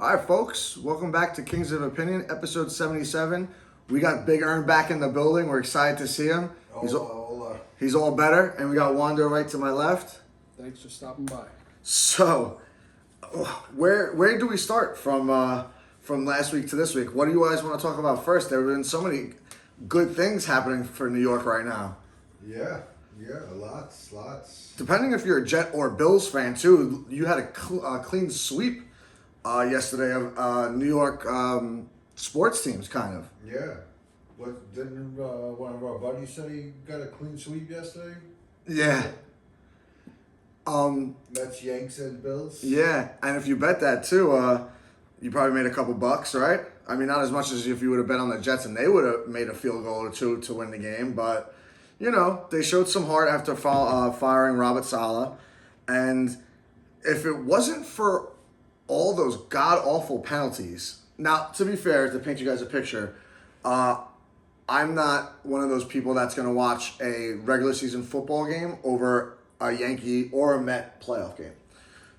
All right, folks, welcome back to Kings of Opinion, episode 77. We got Big Earn back in the building. We're excited to see him. He's all better, and we got Wanda right to my left. Thanks for stopping by. So, where do we start from last week to this week? What do you guys want to talk about first? There have been so many good things happening for New York right now. Yeah, lots. Depending if you're a Jet or Bills fan, too, you had a clean sweep yesterday of New York sports teams, kind of. Yeah. What didn't one of our buddies say he got a clean sweep yesterday? Yeah. That's Yanks and Bills. Yeah, and if you bet that too, you probably made a couple bucks, right? I mean, not as much as if you would have bet on the Jets and they would have made a field goal or two to win the game, but you know they showed some heart after firing Robert Saleh, and if it wasn't for all those god-awful penalties. Now, to be fair, to paint you guys a picture, I'm not one of those people that's going to watch a regular season football game over a Yankee or a Met playoff game.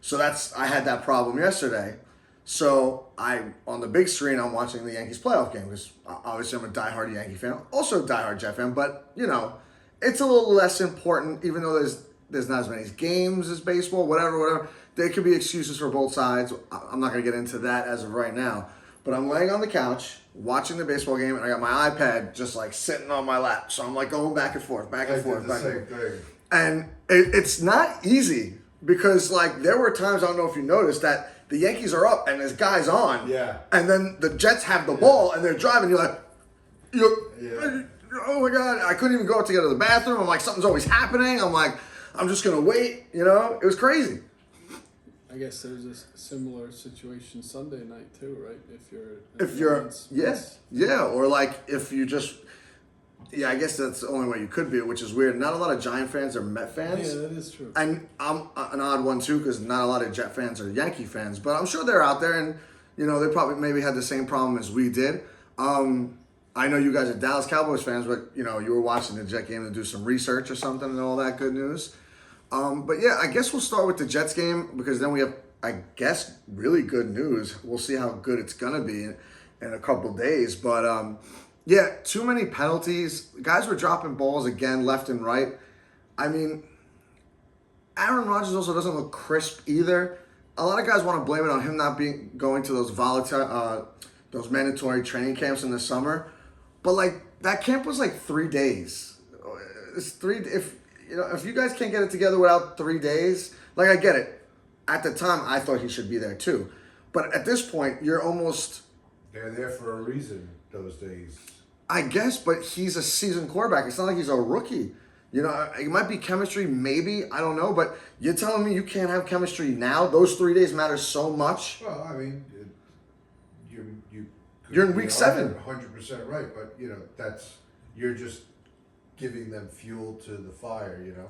So I had that problem yesterday. So on the big screen, I'm watching the Yankees playoff game because obviously I'm a diehard Yankee fan, also a diehard Jet fan, but you know, it's a little less important even though there's not as many games as baseball, whatever. There could be excuses for both sides. I'm not going to get into that as of right now. But I'm laying on the couch watching the baseball game, and I got my iPad just like sitting on my lap. So I'm like going back and forth. Same thing. And it's not easy because like there were times, I don't know if you noticed, that the Yankees are up and this guy's on. Yeah. And then the Jets have the ball and they're driving. You're like, oh my God. I couldn't even go to the bathroom. I'm like, something's always happening. I'm like, I'm just going to wait. You know, it was crazy. I guess there's a similar situation Sunday night too, right? Or like if you just, I guess that's the only way you could be, which is weird. Not a lot of Giant fans are Met fans. Yeah, that is true. And I'm an odd one too, because not a lot of Jet fans are Yankee fans. But I'm sure they're out there, and you know they probably maybe had the same problem as we did. I know you guys are Dallas Cowboys fans, but you know you were watching the Jet game to do some research or something and all that good news. But yeah, I guess we'll start with the Jets game because then we have, I guess, really good news. We'll see how good it's going to be in a couple days. But yeah, too many penalties. Guys were dropping balls again left and right. I mean, Aaron Rodgers also doesn't look crisp either. A lot of guys want to blame it on him not going to those those mandatory training camps in the summer. But like that camp was like 3 days. If you guys can't get it together without 3 days, like I get it. At the time, I thought he should be there too. But at this point, you're almost... They're there for a reason those days. I guess, but he's a seasoned quarterback. It's not like he's a rookie. You know, it might be chemistry, maybe. I don't know. But you're telling me you can't have chemistry now? Those 3 days matter so much? Well, I mean, you're in week 7. 100% right. But, you know, you're just giving them fuel to the fire, you know,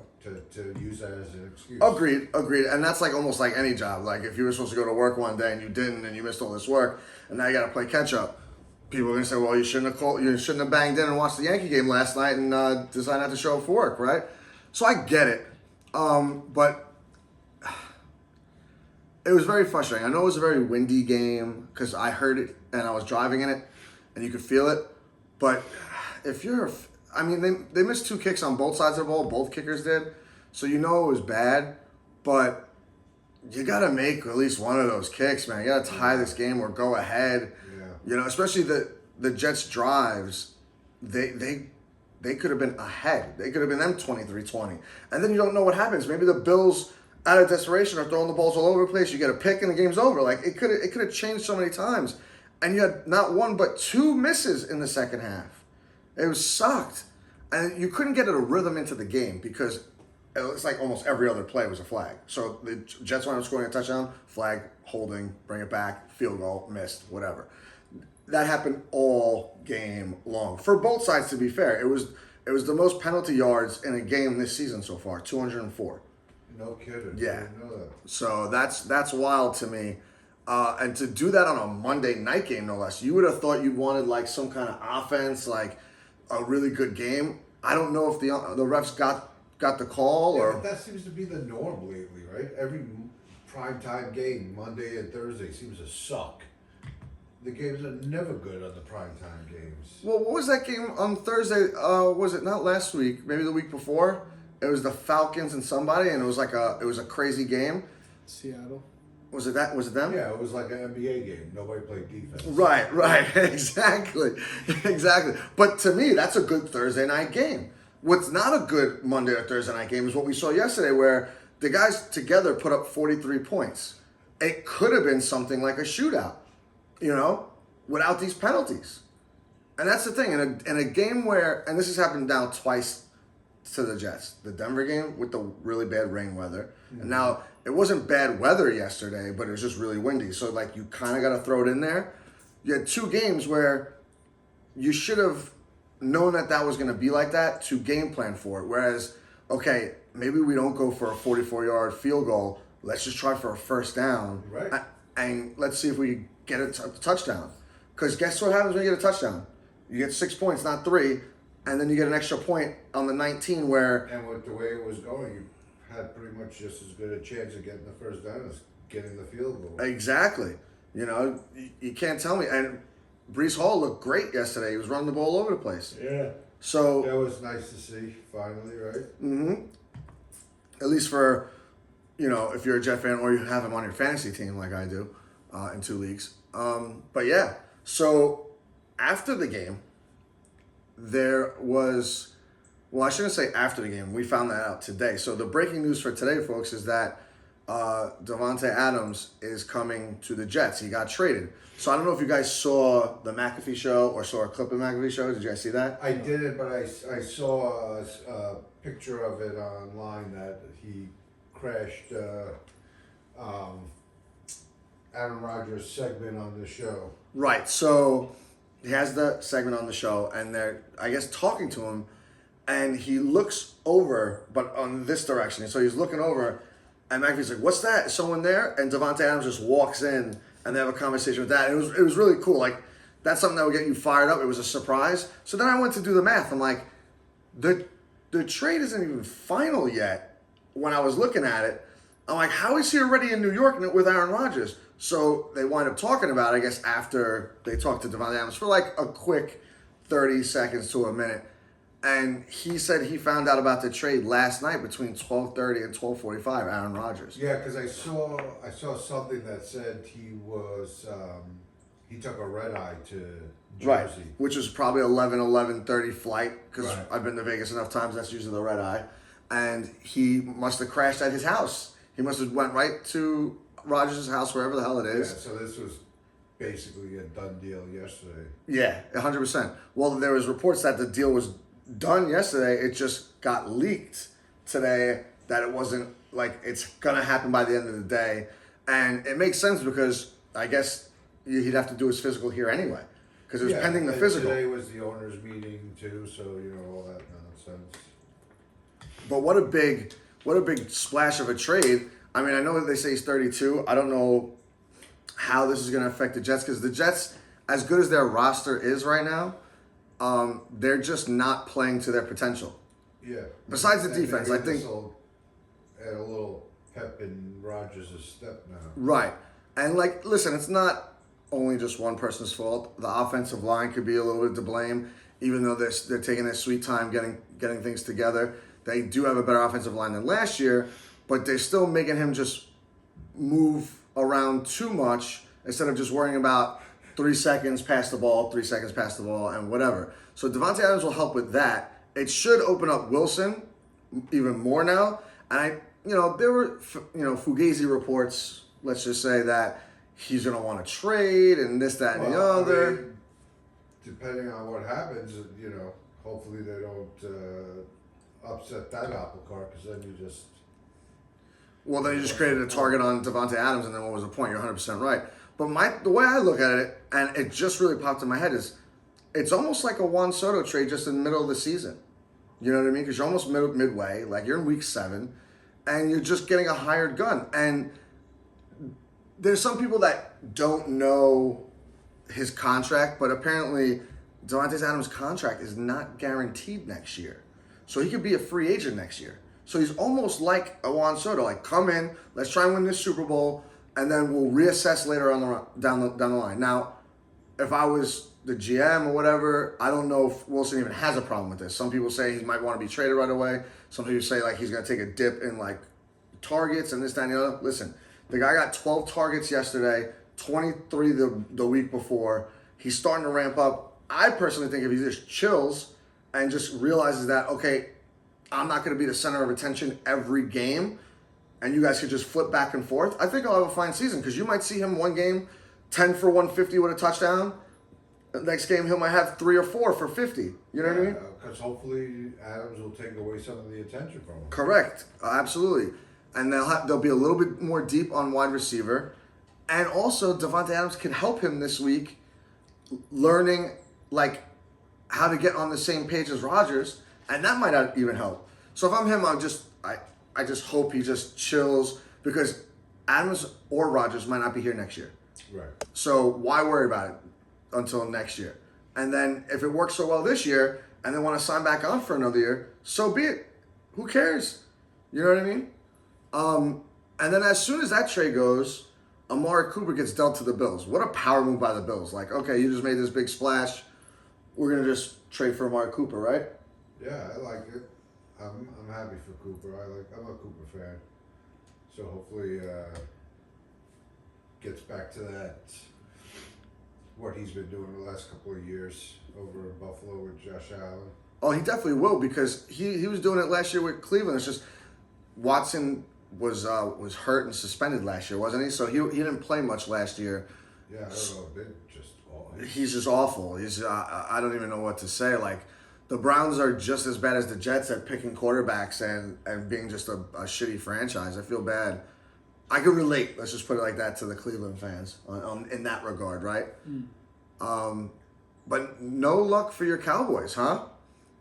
to use that as an excuse. Agreed. And that's like almost like any job. Like if you were supposed to go to work one day and you didn't and you missed all this work and now you got to play catch up. People are going to say, well, you shouldn't have banged in and watched the Yankee game last night and decided not to show up for work, right? So I get it. But it was very frustrating. I know it was a very windy game because I heard it and I was driving in it and you could feel it. But if you're... I mean, they missed 2 kicks on both sides of the ball. Both kickers did. So you know it was bad. But you got to make at least one of those kicks, man. You got to tie this game or go ahead. Yeah. You know, especially the Jets' drives, they could have been ahead. They could have been them 23-20. And then you don't know what happens. Maybe the Bills, out of desperation, are throwing the balls all over the place. You get a pick and the game's over. Like, it could have changed so many times. And you had not 1 but 2 misses in the second half. It was sucked. And you couldn't get a rhythm into the game because it looks like almost every other play was a flag. So the Jets wound up scoring a touchdown, flag, holding, bring it back, field goal, missed, whatever. That happened all game long. For both sides, to be fair. It was the most penalty yards in a game this season so far, 204. No kidding. Yeah. I didn't know that. So that's wild to me. And to do that on a Monday night game, no less, you would have thought you wanted like some kind of offense, like a really good game. I don't know if the refs got the call or... But that seems to be the norm lately, right? primetime game, Monday and Thursday, seems to suck. The games are never good on the primetime games. Well, what was that game on Thursday? Was it not last week? Maybe the week before? It was the Falcons and somebody, and it was a crazy game. Seattle. Was it that? Was it them? Yeah, it was like an NBA game. Nobody played defense. Right, exactly. But to me, that's a good Thursday night game. What's not a good Monday or Thursday night game is what we saw yesterday, where the guys together put up 43 points. It could have been something like a shootout, without these penalties. And that's the thing. In a game where, and this has happened now twice to the Jets, the Denver game with the really bad rain weather. Mm-hmm. And now, it wasn't bad weather yesterday, but it was just really windy. So, you kind of got to throw it in there. You had two games where you should have known that was going to be like that to game plan for it. Whereas, okay, maybe we don't go for a 44-yard field goal. Let's just try for a first down. Right. And let's see if we get a touchdown. Because guess what happens when you get a touchdown? You get 6 points, not 3. And then you get an extra point on the 19 where... And with the way it was going, you had pretty much just as good a chance of getting the first down as getting the field goal. Exactly. You can't tell me. And Breece Hall looked great yesterday. He was running the ball all over the place. Yeah. So... That was nice to see, finally, right? Mm-hmm. At least for, if you're a Jet fan or you have him on your fantasy team like I do in 2 leagues. But yeah, so after the game, there was, I shouldn't say after the game. We found that out today. So the breaking news for today, folks, is that Davante Adams is coming to the Jets. He got traded. So I don't know if you guys saw the McAfee show or saw a clip of McAfee show. Did you guys see that? I didn't, but I saw a picture of it online that he crashed Aaron Rodgers' segment on the show. Right. So he has the segment on the show, and they're, I guess, talking to him, and he looks over, but on this direction. So he's looking over, and McAfee's like, "What's that? Is someone there?" And Davante Adams just walks in, and they have a conversation with that. It was really cool. That's something that would get you fired up. It was a surprise. So then I went to do the math. I'm like, the trade isn't even final yet. When I was looking at it, I'm like, how is he already in New York with Aaron Rodgers? So they wind up talking about it, I guess, after they talked to Davante Adams for a quick 30 seconds to a minute. And he said he found out about the trade last night between 12:30 and 12:45, Aaron Rodgers. Yeah, because I saw something that said he took a red eye to Jersey. Right, which was probably 11:30 flight, because right. I've been to Vegas enough times, that's usually the red eye. And he must have crashed at his house. He must have went right to Rodgers' house, wherever the hell it is. Yeah, so this was basically a done deal yesterday. Yeah, 100%. Well, there was reports that the deal was done yesterday. It just got leaked today that it wasn't, it's going to happen by the end of the day. And it makes sense because I guess he'd have to do his physical here anyway, because it was pending the physical. Today was the owners' meeting too, so all that nonsense. But what a big splash of a trade. I mean, I know that they say he's 32. I don't know how this is going to affect the Jets, because the Jets, as good as their roster is right now, they're just not playing to their potential. Yeah. Besides the defense, I think. Add a little pep in Rodgers' step now. Right. And listen, it's not only just one person's fault. The offensive line could be a little bit to blame, even though they're taking their sweet time getting things together. They do have a better offensive line than last year, but they're still making him just move around too much instead of just worrying about 3 seconds past the ball, 3 seconds past the ball, and whatever. So Davante Adams will help with that. It should open up Wilson even more now. And there were, Fugazi reports, let's just say, that he's going to want to trade and this, that, and the other. I mean, depending on what happens, hopefully they don't upset that apple cart, because then you just... Well, then you just created a target on Davante Adams, and then what was the point? You're 100% right. But the way I look at it, and it just really popped in my head, is it's almost like a Juan Soto trade just in the middle of the season. You know what I mean? Because you're almost midway, you're in week 7, and you're just getting a hired gun. And there's some people that don't know his contract, but apparently Davante Adams' contract is not guaranteed next year. So he could be a free agent next year. So he's almost like a Juan Soto. Like, come in, let's try and win this Super Bowl, and then we'll reassess later on down the line. Now, if I was the GM or whatever, I don't know if Wilson even has a problem with this. Some people say he might want to be traded right away. Some people say like he's going to take a dip in like targets and this, that, and the other. Listen, the guy got 12 targets yesterday, 23 the week before. He's starting to ramp up. I personally think if he just chills and just realizes that, okay, I'm not going to be the center of attention every game, and you guys could just flip back and forth, I think I'll have a fine season, because you might see him one game 10 for 150 with a touchdown. The next game, he might have 3 or 4 for 50. You know what I mean? Because hopefully Adams will take away some of the attention from him. Correct. Absolutely. And they'll be a little bit more deep on wide receiver. And also, Devontae Adams can help him this week learning, like, how to get on the same page as Rodgers. And that might not even help. So if I'm him, I just hope he just chills, because Adams or Rodgers might not be here next year. Right. So why worry about it until next year? And then if it works so well this year and they want to sign back on for another year, so be it. Who cares? You know what I mean? And then as soon as that trade goes, Amari Cooper gets dealt to the Bills. What a power move by the Bills. Like, okay, you just made this big splash. We're going to just trade for Amari Cooper, right? Yeah, I like it. I'm happy for Cooper. I'm a Cooper fan. So hopefully gets back to that, what he's been doing the last couple of years over in Buffalo with Josh Allen. Oh, he definitely will, because he was doing it last year with Cleveland. It's just Watson was hurt and suspended last year, wasn't he? So he didn't play much last year. Yeah, I don't know. They're just awful. He's just awful. I don't even know what to say. Like, the Browns are just as bad as the Jets at picking quarterbacks and being just a shitty franchise. I feel bad. I could relate, let's just put it like that, to the Cleveland fans in that regard, right? But no luck for your Cowboys, huh?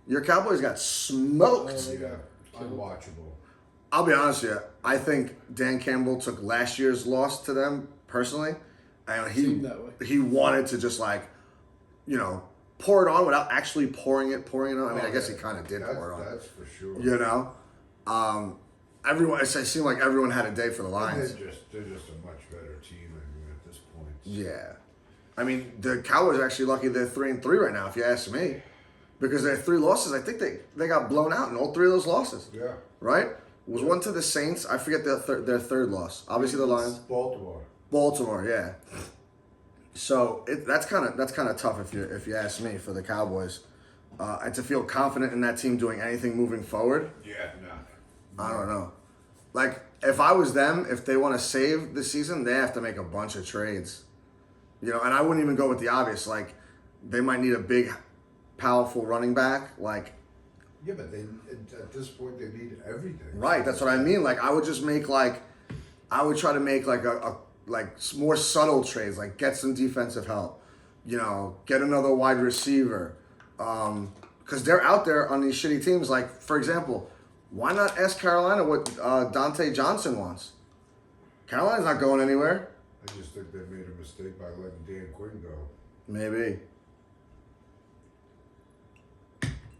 Your Cowboys got smoked. Yeah, unwatchable. I'll be honest with you. I think Dan Campbell took last year's loss to them personally, and he wanted to just, like, you know, pour it on without actually pouring it on. I mean, I guess he kind of did pour it on. That's for sure. You know, it seemed like everyone had a day for the Lions. They're just a much better team at this point. Yeah, I mean, the Cowboys are actually lucky they're 3-3 right now, if you ask me, because their 3 losses, I think they got blown out in all 3 of those losses. Yeah. Right? Was one to the Saints. I forget their third loss. Obviously the Lions. Baltimore, yeah. So that's kind of tough if you ask me, for the Cowboys, and to feel confident in that team doing anything moving forward. Yeah, no. I don't know. Like, if I was them, if they want to save the season, they have to make a bunch of trades. You know, and I wouldn't even go with the obvious. Like, they might need a big, powerful running back. Like, yeah, but at this point they need everything. Right, that's what I mean. Like, I would try to make like a more subtle trades, like get some defensive help, you know, get another wide receiver, because they're out there on these shitty teams. Like, for example, why not ask Carolina what Dante Johnson wants? Carolina's not going anywhere. I just think they made a mistake by letting Dan Quinn go. Maybe.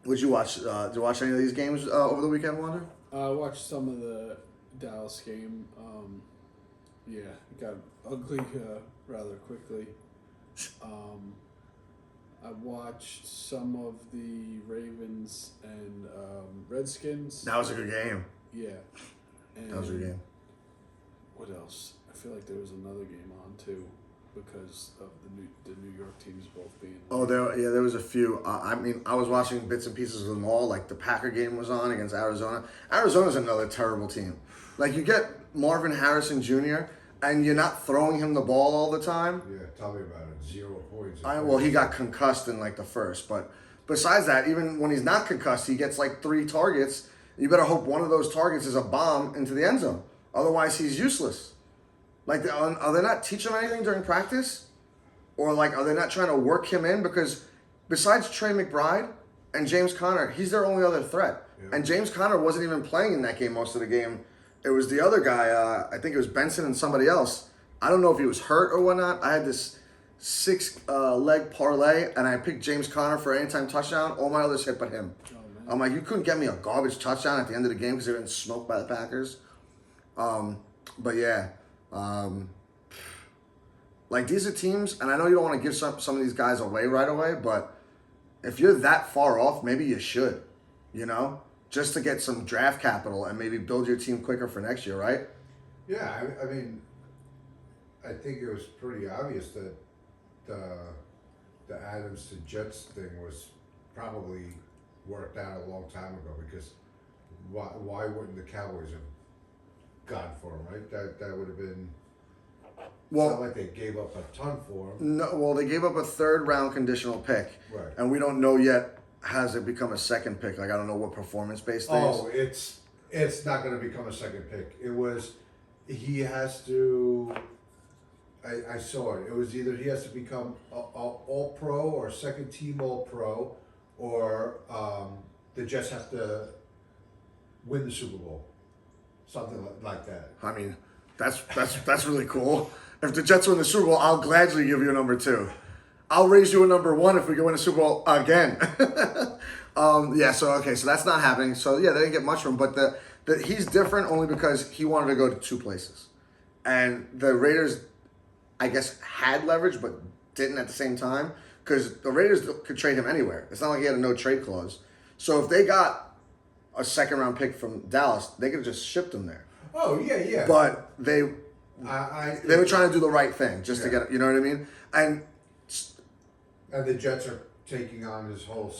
Did you watch any of these games over the weekend, Wander? I watched some of the Dallas game. Yeah, it got ugly rather quickly. I watched some of the Ravens and Redskins. That was a good game. Yeah. And That was a good game. what else? I feel like there was another game on too, because of the New York teams both being. Oh, there was a few. I mean, I was watching bits and pieces of them all. Like, the Packer game was on against Arizona. Arizona's another terrible team. Like, you get Marvin Harrison Jr., and you're not throwing him the ball all the time. Yeah, tell me about it. 0 points. Well, he got concussed in like the first, but besides that, even when he's not concussed, he gets like 3 targets. You better hope one of those targets is a bomb into the end zone. Otherwise, he's useless. Like, are they not teaching him anything during practice? Or, like, are they not trying to work him in? Because besides Trey McBride and James Conner, he's their only other threat. Yeah. And James Conner wasn't even playing in that game most of the game. It was the other guy, I think it was Benson and somebody else. I don't know if he was hurt or whatnot. I had this 6-leg parlay, and I picked James Conner for anytime touchdown. All my others hit but him. Oh, I'm like, you couldn't get me a garbage touchdown at the end of the game because they were getting smoked by the Packers. But yeah, like these are teams, and I know you don't want to give some of these guys away right away, but if you're that far off, maybe you should, just to get some draft capital and maybe build your team quicker for next year, right? Yeah, I mean, I think it was pretty obvious that the Adams to Jets thing was probably worked out a long time ago, because why wouldn't the Cowboys have gone for him, right? That would have been. Well, it's not like they gave up a ton for him. No, well, they gave up a 3rd round conditional pick, right? And we don't know yet. Has it become a 2nd pick? Like, I don't know what performance based thing. Oh, it's not going to become a 2nd pick. It was. He has to. I saw it. It was either he has to become a All Pro or 2nd team All Pro, or the Jets have to win the Super Bowl, something like that. I mean, that's really cool. If the Jets win the Super Bowl, I'll gladly give you a number 2. I'll raise you a number 1 if we can win a Super Bowl again. So that's not happening. So yeah, they didn't get much from him, but he's different only because he wanted to go to 2 places, and the Raiders, I guess, had leverage but didn't at the same time, because the Raiders could trade him anywhere. It's not like he had a no trade clause. So if they got a 2nd round pick from Dallas, they could have just shipped him there. Oh yeah. But they were trying to do the right thing just to get it. You know what I mean? And the Jets are taking on his whole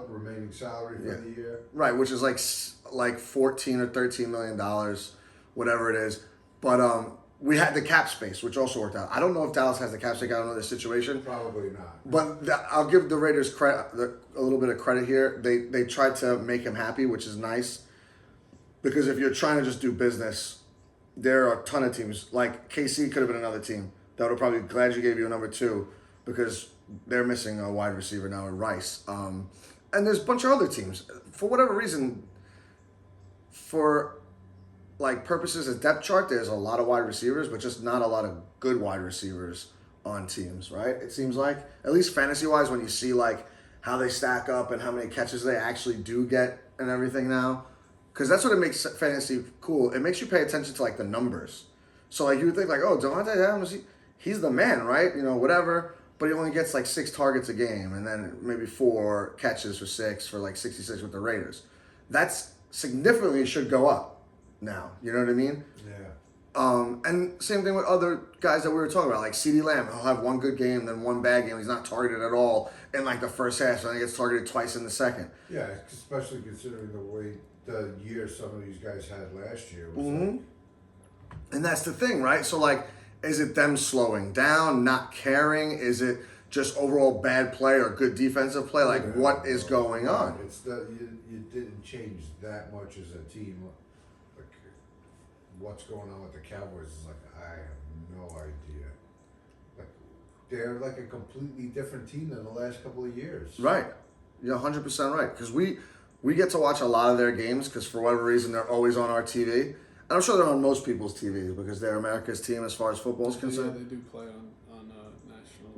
remaining salary for the year. Right, which is like $14 or $13 million, whatever it is. But we had the cap space, which also worked out. I don't know if Dallas has the cap space. I don't know the situation. Probably not. But I'll give the Raiders a little bit of credit here. They tried to make him happy, which is nice. Because if you're trying to just do business, there are a ton of teams. Like KC could have been another team that would have probably glad you gave you a number 2, because they're missing a wide receiver now in Rice. And there's a bunch of other teams. For whatever reason, for like purposes of depth chart, there's a lot of wide receivers, but just not a lot of good wide receivers on teams, right? It seems like, at least fantasy-wise, when you see like how they stack up and how many catches they actually do get and everything now. Because that's what it makes fantasy cool. It makes you pay attention to like the numbers. So like you would think like, oh, Devontae Adams, he's the man, right? Whatever. But he only gets like 6 targets a game, and then maybe 4 catches for 6 for like 66 with the Raiders. That's significantly should go up now. You know what I mean? Yeah. And same thing with other guys that we were talking about, like CeeDee Lamb. He'll have 1 good game, then 1 bad game. He's not targeted at all in like the first half, so he gets targeted twice in the second. Yeah, especially considering the year some of these guys had last year. And that's the thing, right? So like, is it them slowing down, not caring? Is it just overall bad play or good defensive play? Like, what is going on? It's that you didn't change that much as a team. Like, what's going on with the Cowboys is like, I have no idea. Like, they're like a completely different team than the last couple of years. Right. You're 100% right. Because we get to watch a lot of their games because for whatever reason they're always on our TV. And I'm sure they're on most people's TVs because they're America's team as far as football is concerned. Yeah, they do play on national.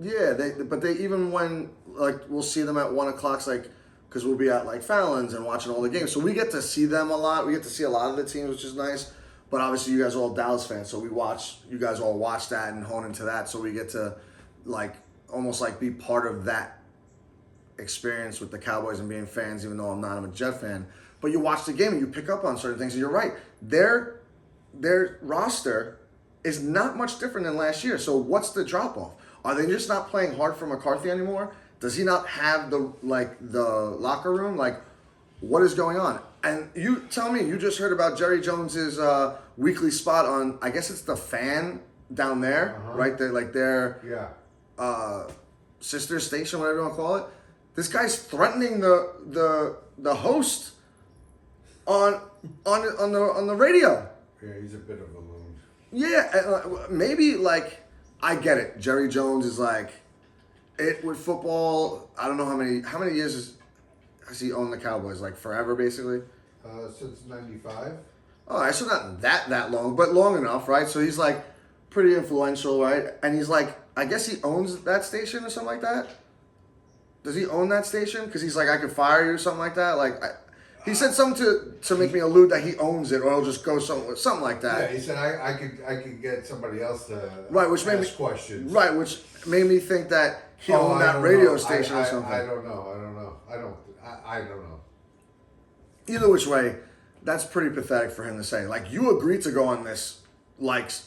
Yeah, but they even when like we'll see them at 1 o'clock, like because we'll be at like Fallon's and watching all the games, so we get to see them a lot. We get to see a lot of the teams, which is nice. But obviously, you guys are all Dallas fans, so you guys all watch that and hone into that, so we get to like almost like be part of that experience with the Cowboys and being fans, even though I'm a Jet fan. But you watch the game and you pick up on certain things, and you're right. Their roster is not much different than last year. So what's the drop off? Are they just not playing hard for McCarthy anymore? Does he not have the locker room? Like, what is going on? And you tell me, you just heard about Jerry Jones's weekly spot on, I guess it's the Fan down there, right? They're like their sister station, whatever you want to call it. This guy's threatening the host on the radio. Yeah, he's a bit of a loon. Yeah, maybe like I get it. Jerry Jones is like it with football. I don't know how many years has he owned the Cowboys? Like forever, basically. Since '95. Oh, so not that long, but long enough, right? So he's like pretty influential, right? And he's like, I guess he owns that station or something like that. Does he own that station? Because he's like, I could fire you or something like that. Like, He said something to make me allude that he owns it, or he'll just go something like Yeah, that. he said I could get somebody else to Right, which made ask me questions. Right, which made me think that he owned I that don't radio know. station or something. I don't know. I don't know. Either which way, that's pretty pathetic for him to say. Like, you agreed to go on this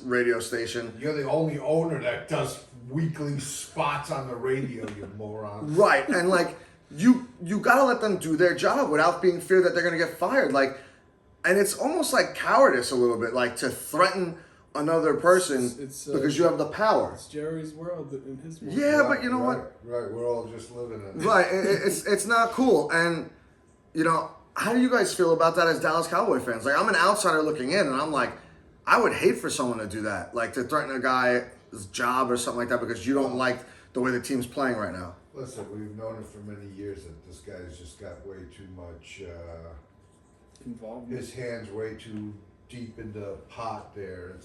radio station. You're the only owner that does weekly spots on the radio, you moron. Right, and like you gotta let them do their job without being feared that they're gonna get fired. Like, and it's almost like cowardice a little bit, like to threaten another person because you have the power. It's Jerry's world in his world. Yeah, but you know what? Right, we're all just living in it. Right, it's not cool. And you know, how do you guys feel about that as Dallas Cowboy fans? Like, I'm an outsider looking in, and I'm like, I would hate for someone to do that, like to threaten a guy's job or something like that because you don't like the way the team's playing right now. Listen, we've known it for many years that this guy's just got way too much. Involvement. His hands way too deep in the pot there.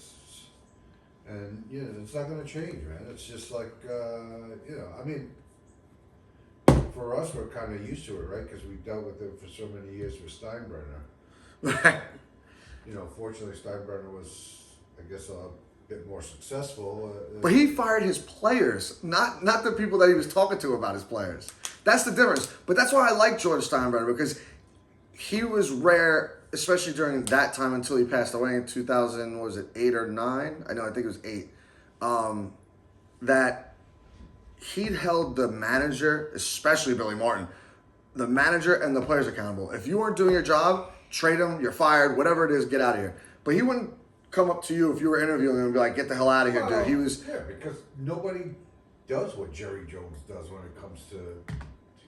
And it's not going to change, man. It's just like I mean, for us, we're kind of used to it, right? Because we've dealt with it for so many years with Steinbrenner. Right. Fortunately, Steinbrenner was, I guess, a bit more successful. But he fired his players, not the people that he was talking to about his players. That's the difference. But that's why I like George Steinbrenner, because he was rare, especially during that time until he passed away in 2000, what was it, 8 or 9? I think it was 8. That he'd held the manager, especially Billy Martin, the manager and the players accountable. If you weren't doing your job, trade him, you're fired, whatever it is, get out of here. But he wouldn't come up to you if you were interviewing him and be like, get the hell out of here, dude. He was... Yeah, because nobody does what Jerry Jones does when it comes to...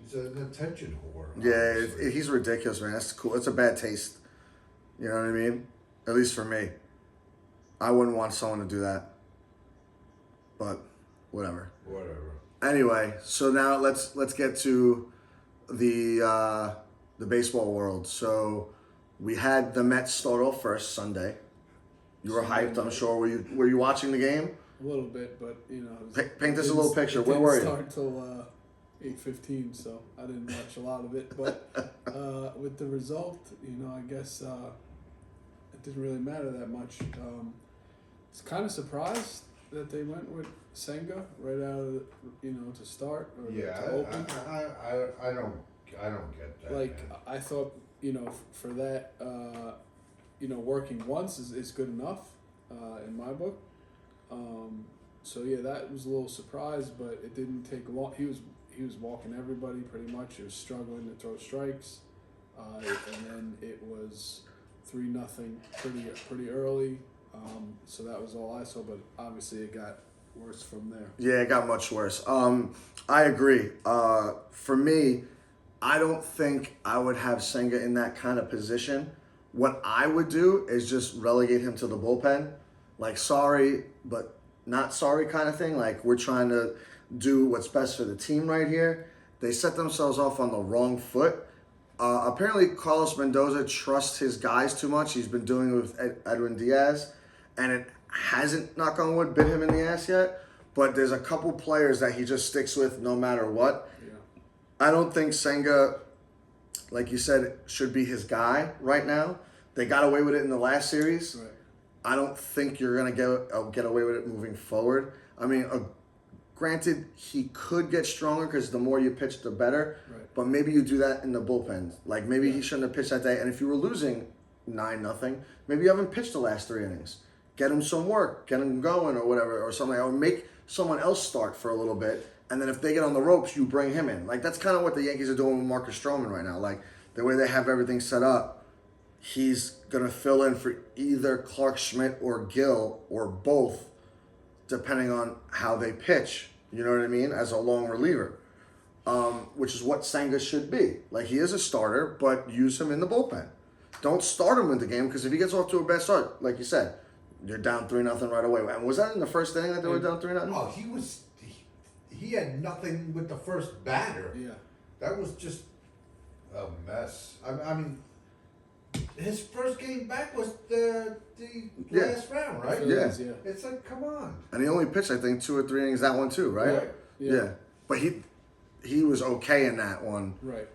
He's an attention whore. Yeah, he's ridiculous, man. That's cool. It's a bad taste. You know what I mean? At least for me. I wouldn't want someone to do that. But whatever. Whatever. Anyway, so now let's get to the baseball world. So we had the Mets start off first Sunday. You were hyped, I'm sure. Were you watching the game? A little bit, but it was, Paint us a little picture. Where were you? It didn't start till 8:15, so I didn't watch a lot of it. But with the result, I guess it didn't really matter that much. It's kind of surprised that they went with Senga right out of to start or to open. I don't get that. Like, man. I thought for that working once is good enough in my book. So yeah, that was a little surprise, but it didn't take long. He was walking everybody pretty much. He was struggling to throw strikes, and then it was 3-0 pretty early. So that was all I saw, but obviously it got worse from there. Yeah, it got much worse. I agree. For me, I don't think I would have Senga in that kind of position. What I would do is just relegate him to the bullpen. Like, sorry, but not sorry kind of thing. Like, we're trying to do what's best for the team right here. They set themselves off on the wrong foot. Apparently, Carlos Mendoza trusts his guys too much. He's been doing it with Edwin Diaz, and it hasn't, knock on wood, bit him in the ass yet. But there's a couple players that he just sticks with no matter what. Yeah. I don't think Senga, like you said, should be his guy right now. They got away with it in the last series. Right. I don't think you're going to get away with it moving forward. I mean, granted, he could get stronger because the more you pitch, the better. Right. But maybe you do that in the bullpen. Like, maybe he shouldn't have pitched that day. And if you were losing 9-0, maybe you haven't pitched the last 3 innings. Get him some work. Get him going or whatever or something. Or make someone else start for a little bit. And then if they get on the ropes, you bring him in. Like, that's kind of what the Yankees are doing with Marcus Stroman right now. Like, the way they have everything set up, he's going to fill in for either Clark Schmidt or Gill or both, depending on how they pitch. You know what I mean? As a long reliever, which is what Senga should be. Like, he is a starter, but use him in the bullpen. Don't start him with the game, because if he gets off to a bad start, like you said, you're down 3-0 right away. And was that in the first inning that they were down 3-0? Oh, he had nothing with the first batter. Yeah. That was just a mess. I mean, his first game back was the last round, right? Yeah. It's like, come on. And he only pitched, I think, 2 or 3 innings that one too, right? Right. Yeah. But he was okay in that one. Right.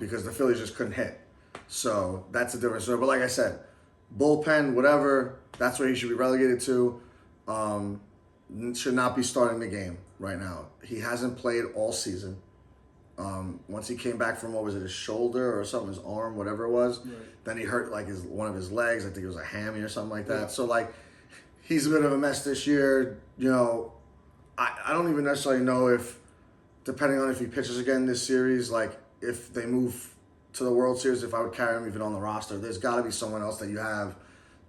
Because the Phillies just couldn't hit. So that's a different story. But like I said, bullpen, whatever, that's where he should be relegated to. Should not be starting the game right now. He hasn't played all season. Once he came back from, what was it, his shoulder or something, his arm, whatever it was, Right. then he hurt like one of his legs. I think it was a hammy or something like that. Yeah. So like, he's a bit of a mess this year. You know, I don't even necessarily know if, depending on if he pitches again this series, like if they move to the World Series, if I would carry him even on the roster. There's got to be someone else that you have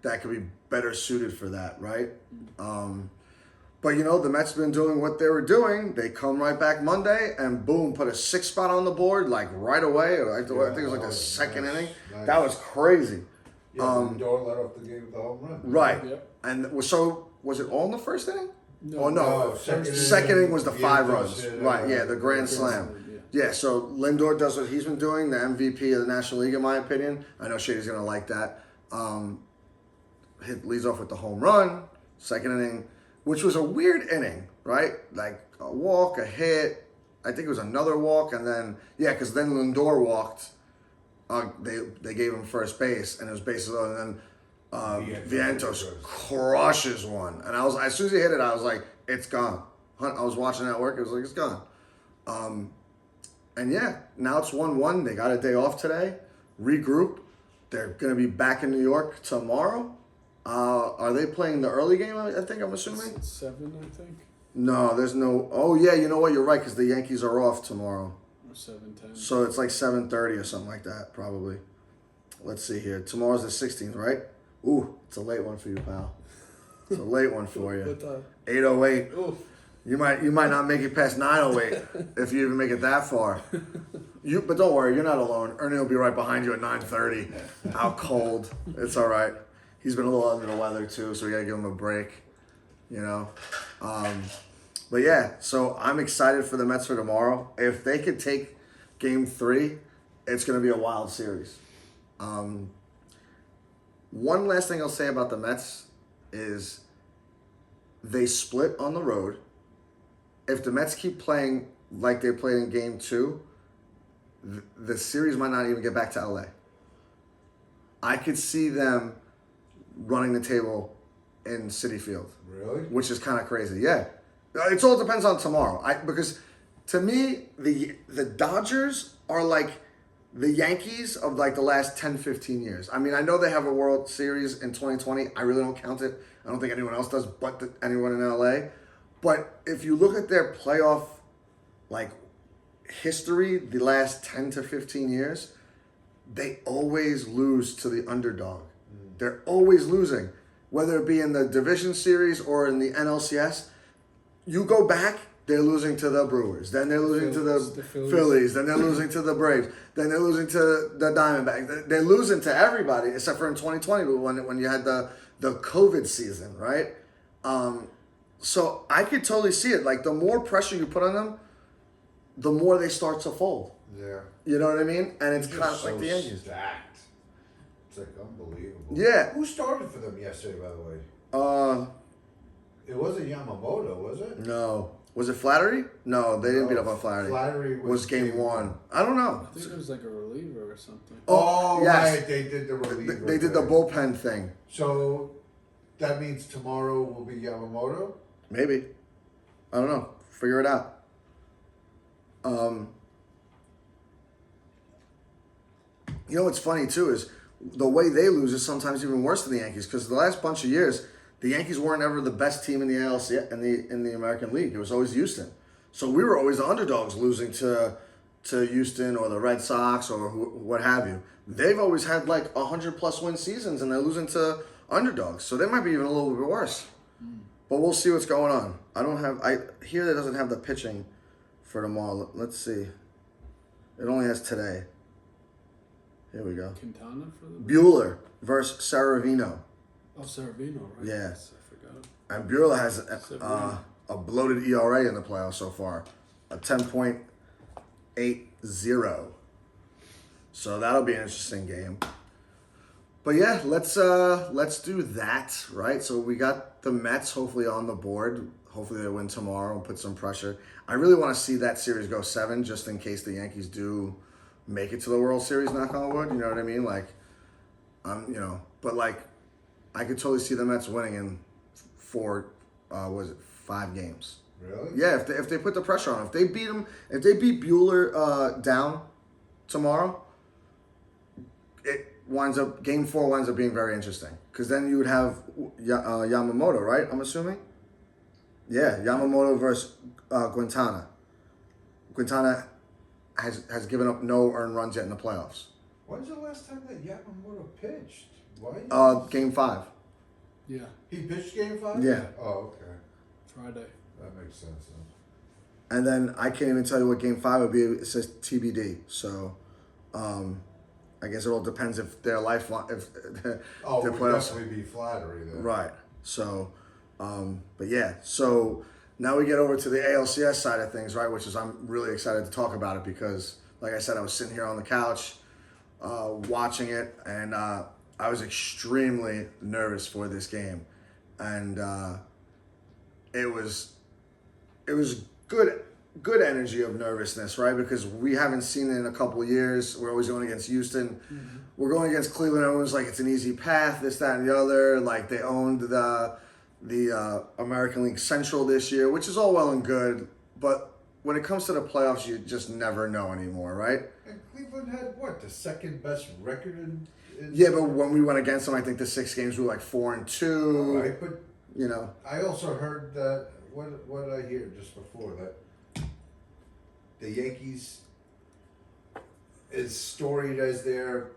that could be better suited for that, right? But, you know, the Mets been doing what they were doing. They come right back Monday and, boom, put a 6 spot on the board, like, right away. I think it was like the second inning. Nice. That was crazy. Yeah, Lindor let off the game with the home run. Right. Yep. And so, was it all in the first inning? No. Oh, no. No, second Second inning was the 5 Vientos runs. hit, Right, yeah, the grand slam. Yeah, so Lindor does what he's been doing, the MVP of the National League, in my opinion. I know Shady's going to like that. Leads off with the home run, second inning, which was a weird inning, right? Like a walk, a hit. I think it was another walk, and then, yeah, because then Lindor walked. They gave him first base, and it was bases loaded, and then Vientos crushes one. And I was, as soon as he hit it, I was like, it's gone. I was watching that work, it was like, it's gone. And yeah, now it's 1-1. They got a day off today. Regroup. They're going to be back in New York tomorrow. Are they playing the early game, I think, I'm assuming? It's 7, I think. No, there's no... Oh, yeah, you know what? You're right, because the Yankees are off tomorrow. Or 7:10. So it's like 7:30 or something like that, probably. Let's see here. Tomorrow's the 16th, right? Ooh, it's a late one for you, pal. It's a late one for you. What time? 8:08. Oof. You might not make it past 9:08 if you even make it that far. But don't worry, you're not alone. Ernie will be right behind you at 9:30. Out cold. It's all right. He's been a little under the weather too, so we gotta give him a break. You know. But yeah, so I'm excited for the Mets for tomorrow. If they could take Game 3, it's gonna be a wild series. One last thing I'll say about the Mets is they split on the road. If the Mets keep playing like they played in Game 2, the series might not even get back to LA. I could see them running the table in Citi Field. Really? Which is kind of crazy. Yeah. It all depends on tomorrow. Because to me, the Dodgers are like the Yankees of like the last 10, 15 years. I mean, I know they have a World Series in 2020. I really don't count it. I don't think anyone else does but anyone in LA. But if you look at their playoff like history, the last 10 to 15 years, they always lose to the underdog. They're always losing, whether it be in the division series or in the NLCS. You go back, they're losing to the Brewers. Then they're losing to the Phillies. Then they're losing to the Braves. Then they're losing to the Diamondbacks. They're losing to everybody except for in 2020 when you had the COVID season, right? So I could totally see it. Like the more pressure you put on them, the more they start to fold. Yeah. You know what I mean? And it's They're kind of so like the Yankees. Stacked. It's like unbelievable. Yeah. Who started for them yesterday, by the way? It wasn't Yamamoto, was it? No. Was it Flattery? No, they didn't beat up on Flattery. Flattery Was game 1. I don't know. I think it was like a reliever or something. Oh, yes. right. They did the reliever. They did the bullpen thing. So that means tomorrow will be Yamamoto? Maybe. I don't know. Figure it out. You know what's funny too is the way they lose is sometimes even worse than the Yankees, because the last bunch of years the Yankees weren't ever the best team in the ALC in the American League. It was always Houston. So we were always the underdogs losing to Houston or the Red Sox or what have you. They've always had like 100+ win seasons and they're losing to underdogs. So they might be even a little bit worse. But we'll see what's going on. I hear that doesn't have the pitching for tomorrow. Let's see. It only has today. Here we go. Quintana for them? Bueller versus Saravino. Oh, Saravino, right? Yeah. Yes, I forgot. And Bueller has a bloated ERA in the playoffs so far. A 10.80. So that'll be an interesting game. But yeah, let's do that, right? So we got the Mets hopefully on the board. Hopefully they win tomorrow and put some pressure. I really want to see that series go 7 just in case the Yankees do make it to the World Series, knock on wood. You know what I mean? Like, but like, I could totally see the Mets winning in 5 games. Really? Yeah, if they put the pressure on, if they beat Bueller down tomorrow, Game 4 winds up being very interesting because then you would have Yamamoto, right? I'm assuming. Yeah, Yamamoto versus Quintana. Quintana has given up no earned runs yet in the playoffs. When's the last time that Yamamoto pitched? Why? Game 5. Yeah, He pitched Game 5? Yeah. Oh, okay. Friday. That makes sense then. And then I can't even tell you what Game 5 would be. It says TBD. So, I guess it all depends if their lifeline, if Oh, their it would playoffs. definitely be flattery then. Right. So, but yeah. So now we get over to the ALCS side of things, right? Which is I'm really excited to talk about it because, like I said, I was sitting here on the couch watching it, and I was extremely nervous for this game, and it was good energy of nervousness, right? Because we haven't seen it in a couple of years. We're always going against Houston. Mm-hmm. We're going against Cleveland. Everyone's like, it's an easy path, this, that, and the other. Like, they owned the American League Central this year, which is all well and good. But when it comes to the playoffs, you just never know anymore, right? And Cleveland had, the second best record in Yeah, but when we went against them, I think the 6 games we were like 4-2. Right, but I also heard that, what did I hear just before that? The Yankees, as storied as their,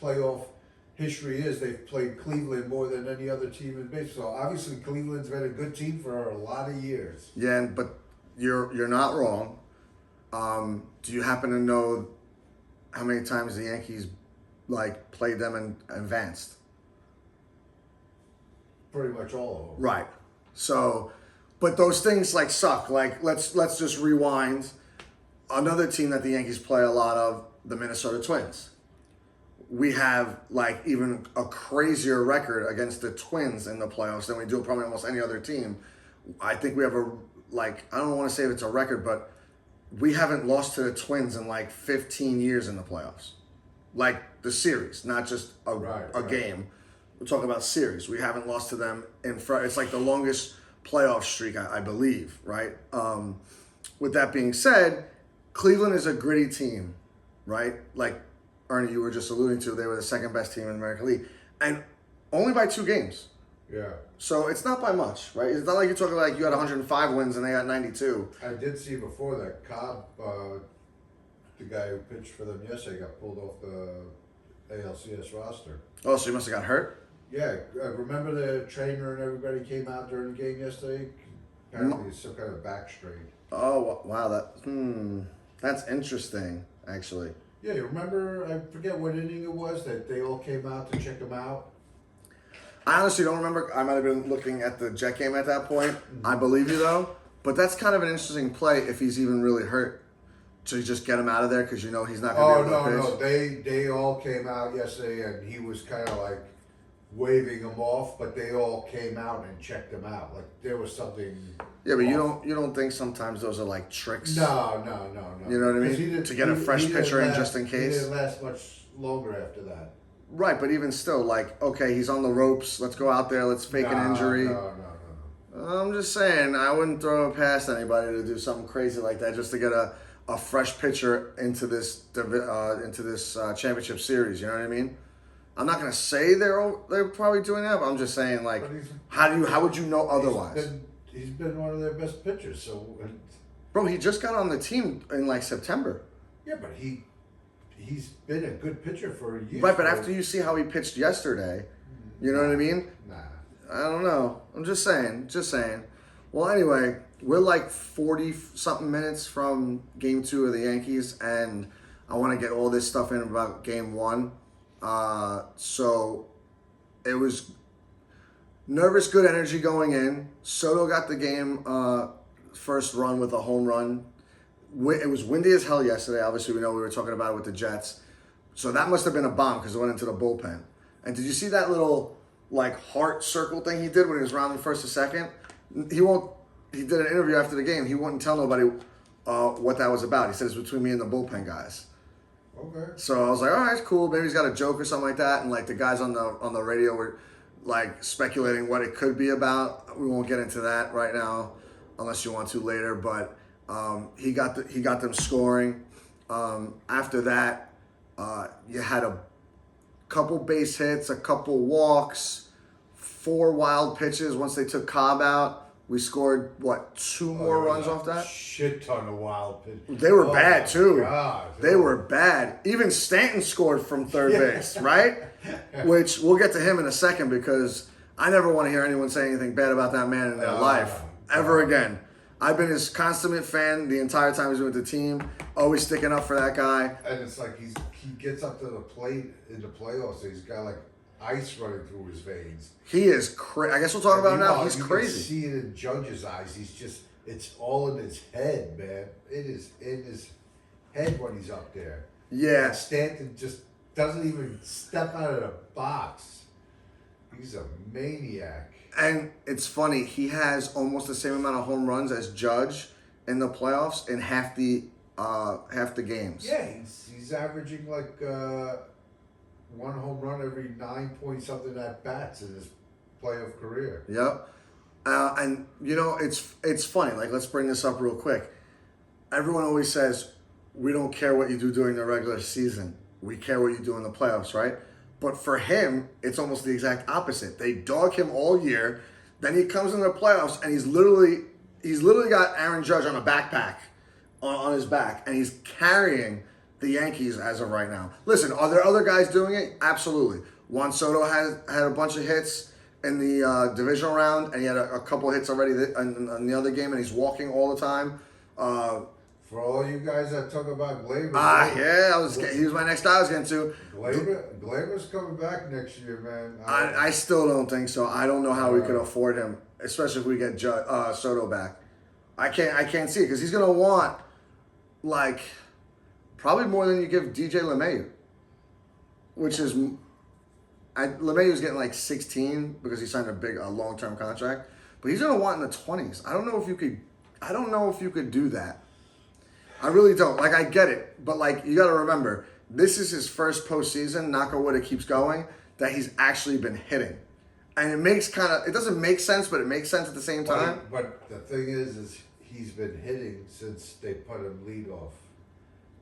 playoff history is, they've played Cleveland more than any other team in baseball. Obviously, Cleveland's been a good team for a lot of years. Yeah, but you're not wrong. Do you happen to know how many times the Yankees played them and advanced? Pretty much all of them. Right. So. But those things suck. Let's just rewind. Another team that the Yankees play a lot of, the Minnesota Twins. We have even a crazier record against the Twins in the playoffs than we do probably almost any other team. I think we have I don't want to say if it's a record, but we haven't lost to the Twins in 15 years in the playoffs. The series, not just a game. We're talking about series. We haven't lost to them in front. It's the longest playoff streak, I believe, right? With that being said, Cleveland is a gritty team, right? Like Ernie, you were just alluding to, they were the second best team in the American League, and only by 2 games. Yeah. So it's not by much, right? It's not like you're talking you had 105 wins and they got 92. I did see before that Cobb, the guy who pitched for them yesterday, got pulled off the ALCS roster. Oh, so he must have got hurt? Yeah, remember the trainer and everybody came out during the game yesterday? Apparently it's some kind of back strain. Oh, wow, that's interesting, actually. Yeah, you remember, I forget what inning it was, that they all came out to check him out? I honestly don't remember. I might have been looking at the Jet game at that point. Mm-hmm. I believe you, though. But that's kind of an interesting play if he's even really hurt. To just get him out of there because he's not going to be able to pitch. No. They all came out yesterday and he was kind of waving them off, but they all came out and checked him out. There was something. Yeah, but you don't think sometimes those are tricks? No. You know what I mean? To get a fresh pitcher in just in case. He didn't last much longer after that. Right, but even still, okay, he's on the ropes. Let's go out there. Let's fake an injury. No. I'm just saying, I wouldn't throw it past anybody to do something crazy like that just to get a fresh pitcher into this championship series. You know what I mean? I'm not gonna say they're probably doing that, but I'm just saying how would you know otherwise? He's been one of their best pitchers. So, bro, he just got on the team in September. Yeah, but he's been a good pitcher for a year. Right, but after you see how he pitched yesterday, you know what I mean? Nah. I don't know. I'm just saying. Well, anyway, we're 40-something minutes from Game 2 of the Yankees, and I want to get all this stuff in about Game 1. So it was nervous, good energy going in. Soto got the game first run with a home run. It was windy as hell yesterday. Obviously, we know we were talking about it with the Jets. So that must have been a bomb because it went into the bullpen. And did you see that little heart circle thing he did when he was rounding first to second? He did an interview after the game. He wouldn't tell nobody what that was about. He said it's between me and the bullpen guys. Okay. So I was like, all right, cool. Maybe he's got a joke or something like that. And like the guys on the radio were like speculating what it could be about. We won't get into that right now, unless you want to later. But he got them scoring. After that, you had a couple base hits, a couple walks, 4 wild pitches. Once they took Cobb out, we scored what 2 more runs off that. Shit ton of wild pitches. They were bad too. God. They were bad. Even Stanton scored from third base, right? Which we'll get to him in a second because I never want to hear anyone say anything bad about that man in their life ever again. I've been his consummate fan the entire time he's been with the team, always sticking up for that guy. And it's like he gets up to the plate in the playoffs, and he's got like ice running through his veins. He is crazy. I guess we'll talk about it now. He's you crazy. Can see it in Judge's eyes. It's all in his head, man. It is in his head when he's up there. Yeah. And Stanton just doesn't even step out of the box. He's a maniac. And it's funny, he has almost the same amount of home runs as Judge in the playoffs in half the games. Yeah, he's averaging like 1 home run every 9 point something at bats in his playoff career. Yep. And you know, it's funny. Like, let's bring this up real quick. Everyone always says we don't care what you do during the regular season. We care what you do in the playoffs, right? But for him, it's almost the exact opposite. They dog him all year. Then he comes in the playoffs and he's literally got Aaron Judge on a backpack on his back, and he's carrying the Yankees as of right now. Listen, are there other guys doing it? Absolutely. Juan Soto had a bunch of hits in the divisional round, and he had a couple hits already in the other game, and he's walking all the time. For all you guys that talk about Glaber. Yeah, he was my next guy I was getting to. Glaber's coming back next year, man. I still don't think so. I don't know how we could afford him, especially if we get Soto back. I can't see it because he's gonna want like probably more than you give DJ LeMahieu, which is LeMahieu's getting like 16 because he signed a long-term contract, but he's gonna want in the 20s. I don't know if you could do that. I really don't. Like, I get it, but like you got to remember, this is his first postseason. Knock on wood, it keeps going. That he's actually been hitting, and it doesn't make sense, but it makes sense at the same time. But the thing is he's been hitting since they put him lead off,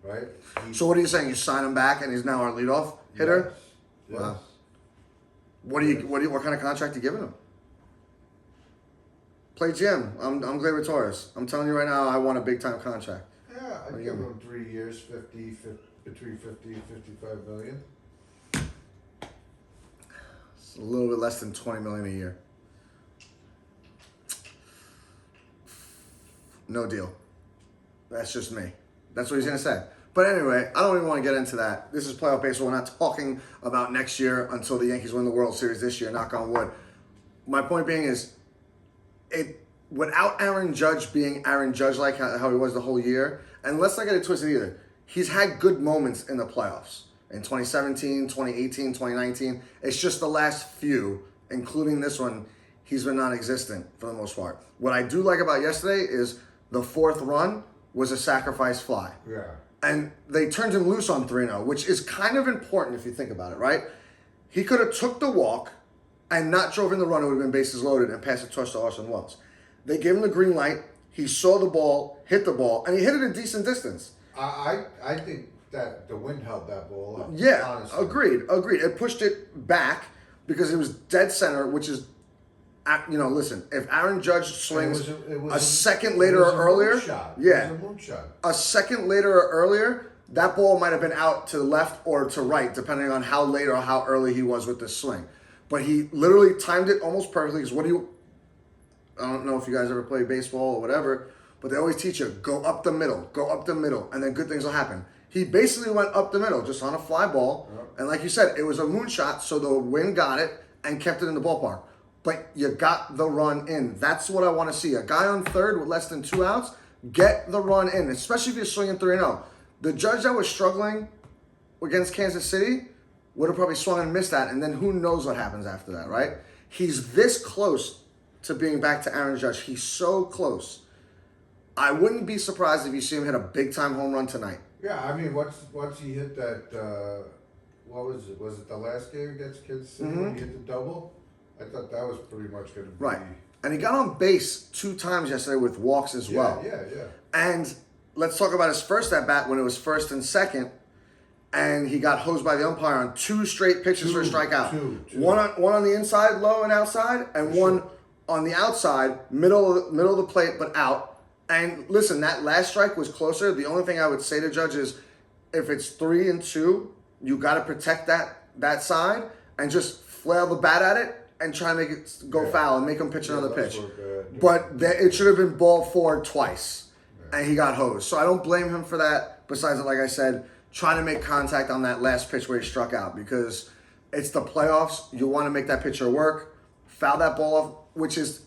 right? So what are you saying? You sign him back, and he's now our leadoff hitter? Yes. Wow. What kind of contract are you giving him? Play GM. I'm Gleyber Torres. I'm telling you right now, I want a big time contract. Yeah, I'd give him 3 years, between 50 and 55 million. It's a little bit less than 20 million a year. No deal. That's just me. That's what he's gonna say. But anyway, I don't even want to get into that. This is playoff baseball. We're not talking about next year until the Yankees win the World Series this year, knock on wood. My point being is, without Aaron Judge being Aaron Judge like how he was the whole year, and let's not get it twisted either, he's had good moments in the playoffs. In 2017, 2018, 2019. It's just the last few, including this one, he's been non-existent for the most part. What I do like about yesterday is the 4th run was a sacrifice fly. Yeah. And they turned him loose on 3-0, which is kind of important if you think about it, right? He could have took the walk and not drove in the run. It would have been bases loaded and passed the torch to Orson Welles. They gave him the green light. He saw the ball, hit the ball, and he hit it a decent distance. I think that the wind held that ball up. Yeah, honestly. agreed. It pushed it back because it was dead center, which is, listen, if Aaron Judge swings it was a second later or earlier, yeah, it was a moonshot. A second later or earlier, that ball might have been out to the left or to right, depending on how late or how early he was with the swing. But he literally timed it almost perfectly. Because I don't know if you guys ever play baseball or whatever, but they always teach you, go up the middle, and then good things will happen. He basically went up the middle, just on a fly ball. Yep. And like you said, it was a moonshot, so the wind got it and kept it in the ballpark. But you got the run in. That's what I want to see. A guy on third with less than 2 outs, get the run in, especially if you're swinging 3-0. The Judge that was struggling against Kansas City would have probably swung and missed that, and then who knows what happens after that, right? He's this close to being back to Aaron Judge. He's so close. I wouldn't be surprised if you see him hit a big-time home run tonight. Yeah, I mean, once he hit that, what was it? Was it the last game against Kansas City when he hit the double? I thought that was pretty much going to be Right. And he got on base 2 times yesterday with walks as well. Yeah. And let's talk about his first at bat when it was first and second, and he got hosed by the umpire on 2 straight pitches for a strikeout. Two. One on the inside, low and outside, and one on the outside, middle of the plate, but out. And listen, that last strike was closer. The only thing I would say to Judge is, if it's 3-2, you got to protect that side and just flail the bat at it and try and make it go foul and make him pitch another pitch. But it should have been ball 4 twice, and he got hosed. So I don't blame him for that. Besides, like I said, trying to make contact on that last pitch where he struck out, because it's the playoffs. You want to make that pitcher work, foul that ball off, which is,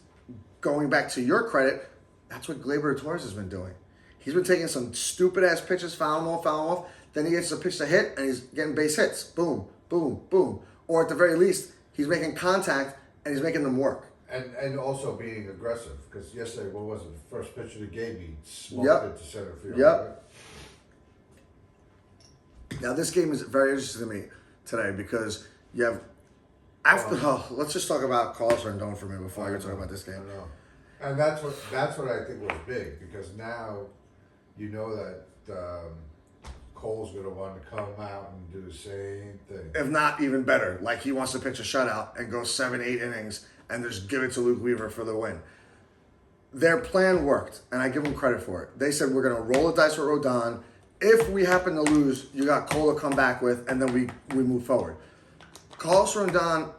going back to your credit, that's what Gleyber Torres has been doing. He's been taking some stupid-ass pitches, fouling them off. Then he gets a pitch to hit, and he's getting base hits. Boom, boom, boom. Or at the very least, he's making contact, and he's making them work. And also being aggressive, because yesterday, what was it? The first pitch of the game, he smoked it to center field. Yep. Now, this game is very interesting to me today because you have, let's just talk about Carlos Rendon for me before I get to talk about this game. I know. And that's what I think was big, because now you know that Cole's going to want to come out and do the same thing. If not even better. Like, he wants to pitch a shutout and go 7-8 innings and just give it to Luke Weaver for the win. Their plan worked, and I give them credit for it. They said, we're going to roll the dice with Rodon. If we happen to lose, you got Cole to come back with, and then we move forward. Carlos Rodon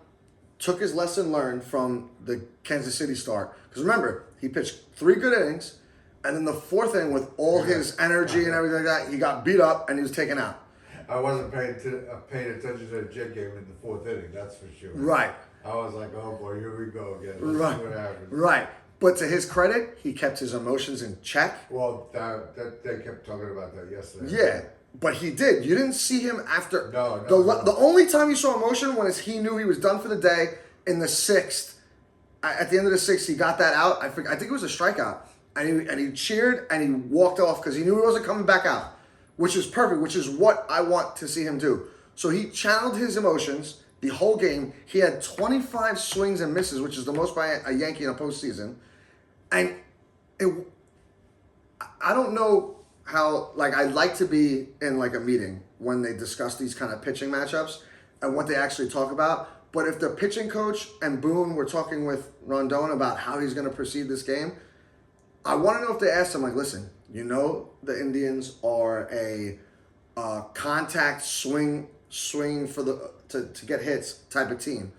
took his lesson learned from the Kansas City start. Because remember, he pitched 3 good innings, and then the 4th inning, with all his energy and everything like that, he got beat up and he was taken out. I wasn't paying attention to the Jet game in the 4th inning, that's for sure. Right. I was like, oh boy, here we go again. Right. See what happens. Right. But to his credit, he kept his emotions in check. Well, that they kept talking about that yesterday. Yeah, but he did. You didn't see him after. No. The only time you saw emotion was he knew he was done for the day in the 6th. At the end of the 6th, he got that out. I think it was a strikeout. And he cheered and he walked off because he knew he wasn't coming back out, which is perfect, which is what I want to see him do. So he channeled his emotions the whole game. He had 25 swings and misses, which is the most by a Yankee in a postseason. And I don't know how, like, I'd like to be in like a meeting when they discuss these kind of pitching matchups and what they actually talk about. But if the pitching coach and Boone were talking with Rondon about how he's going to proceed this game, I want to know if they asked him, like, listen, you know the Indians are a contact swing for to get hits type of team.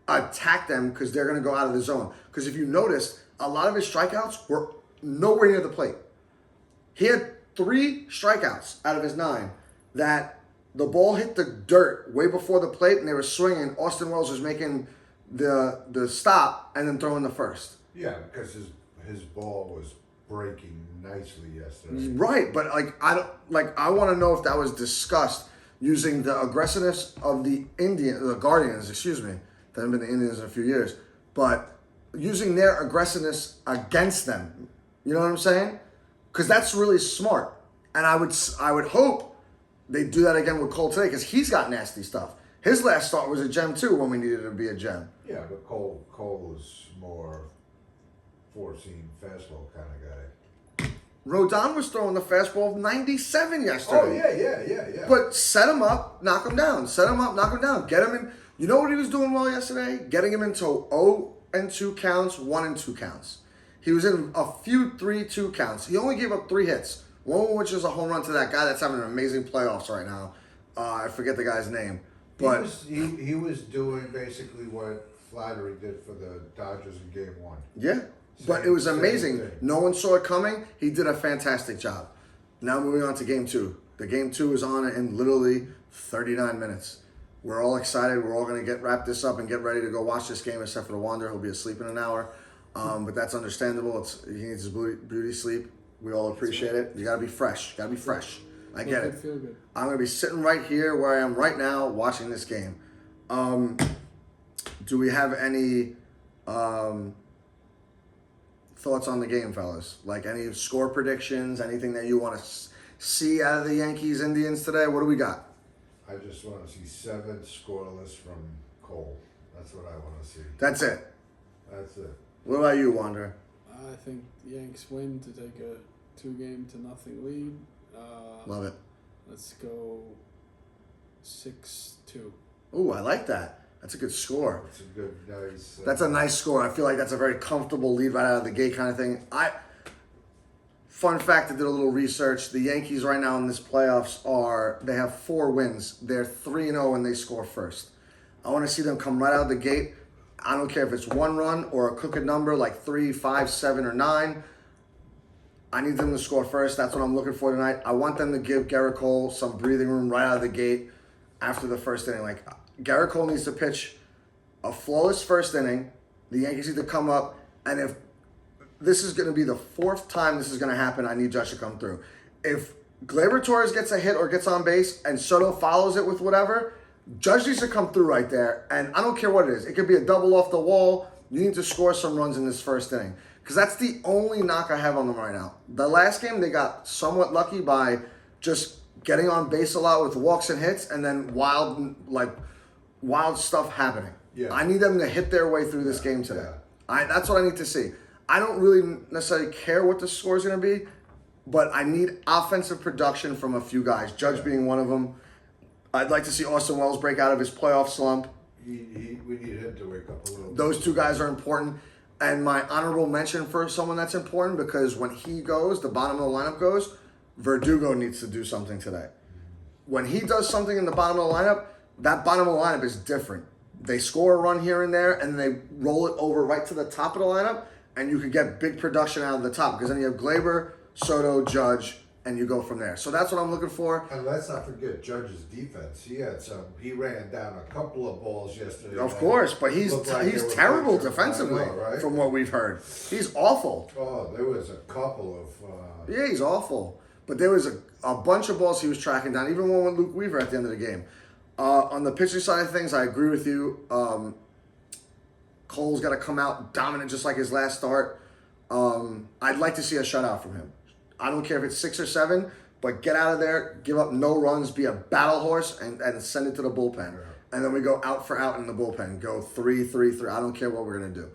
Attack them because they're going to go out of the zone. Because if you notice, a lot of his strikeouts were nowhere near the plate. He had 3 strikeouts out of his 9 that the ball hit the dirt way before the plate and they were swinging. Austin Wells was making the stop and then throwing the first. Yeah, because his ball was breaking nicely yesterday. Right, but I want to know if that was discussed using the aggressiveness of the Guardians, excuse me. They haven't been the Indians in a few years, but using their aggressiveness against them. You know what I'm saying? Because that's really smart. And I would hope they do that again with Cole today, because he's got nasty stuff. His last start was a gem too when we needed it to be a gem. Yeah, but Cole is more 4-seam fastball kind of guy. Rodon was throwing the fastball of 97 yesterday. Oh, yeah. But set him up, knock him down. Set him up, knock him down. Get him in. You know what he was doing well yesterday? Getting him into 0-2 counts, 1-2 counts. He was in a few 3-2 counts. He only gave up 3 hits. One of which was a home run to that guy that's having an amazing playoffs right now. I forget the guy's name. But he was doing basically what Flattery did for the Dodgers in Game 1. Yeah. But it was amazing. No one saw it coming. He did a fantastic job. Now moving on to Game 2. The Game 2 is on in literally 39 minutes. We're all excited. We're all going to wrap this up and get ready to go watch this game, except for the Wander. He'll be asleep in an hour. But that's understandable. He needs his beauty sleep. We all appreciate it. You got to be fresh. Got to be fresh. I get it. Feel good. I'm going to be sitting right here where I am right now watching this game. Do we have any thoughts on the game, fellas? Like any score predictions, anything that you want to see out of the Yankees Indians today? What do we got? I just want to see 7 scoreless from Cole. That's what I want to see. That's it. That's it. What about you, Wander? I think the Yanks win to take a 2-0 lead. Love it. Let's go 6-2. Ooh, I like that. That's a good score. That's a good, nice. That's a nice score. I feel like that's a very comfortable lead right out of the gate kind of thing. Fun fact, I did a little research. The Yankees right now in this playoffs they have 4 wins. They're 3-0 when they score first. I want to see them come right out of the gate. I don't care if it's 1 run or a crooked number like 3, 5, 7, or 9. I need them to score first. That's what I'm looking for tonight. I want them to give Garrett Cole some breathing room right out of the gate after the first inning. Like, Garrett Cole needs to pitch a flawless first inning. The Yankees need to come up, and if this is going to be the 4th time this is going to happen, I need Judge to come through. If Gleyber Torres gets a hit or gets on base and Soto follows it with whatever, Judge needs to come through right there, and I don't care what it is. It could be a double off the wall. You need to score some runs in this first inning, because that's the only knock I have on them right now. The last game, they got somewhat lucky by just getting on base a lot with walks and hits, and then wild stuff happening. Yeah. I need them to hit their way through this game today. That's what I need to see. I don't really necessarily care what the score is going to be, but I need offensive production from a few guys, Judge being one of them. I'd like to see Austin Wells break out of his playoff slump. We need him to wake up a little bit. Those 2 guys are important. And my honorable mention for someone that's important, because when he goes, the bottom of the lineup goes, Verdugo needs to do something today. When he does something in the bottom of the lineup, that bottom of the lineup is different. They score a run here and there, and they roll it over right to the top of the lineup, and you can get big production out of the top, because then you have Gleyber, Soto, Judge, and you go from there. So that's what I'm looking for. And let's not forget Judge's defense. He ran down a couple of balls yesterday. Of course, but he's terrible defensively, right? from what we've heard. He's awful. Oh, there was a couple of... Yeah, he's awful. But there was a bunch of balls he was tracking down, even one with Luke Weaver at the end of the game. On the pitching side of things, I agree with you. Cole's got to come out dominant just like his last start. I'd like to see a shutout from him. I don't care if it's 6 or 7, but get out of there, give up no runs, be a battle horse, and send it to the bullpen. Yeah. And then we go out for out in the bullpen. Go 3-3-3. I don't care what we're going to do.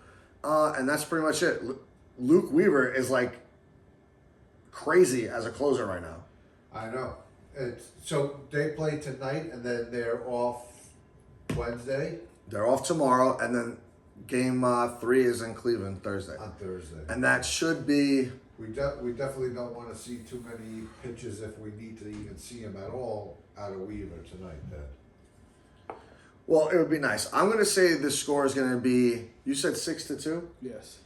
And that's pretty much it. Luke Weaver is like crazy as a closer right now. I know. So they play tonight, and then they're off Wednesday? They're off tomorrow, and then game 3 is in Cleveland Thursday. On Thursday. And that should be... We definitely don't want to see too many pitches, if we need to even see them at all, out of Weaver tonight then. Well, it would be nice. I'm going to say the score is going to be... You said 6-2? Yes.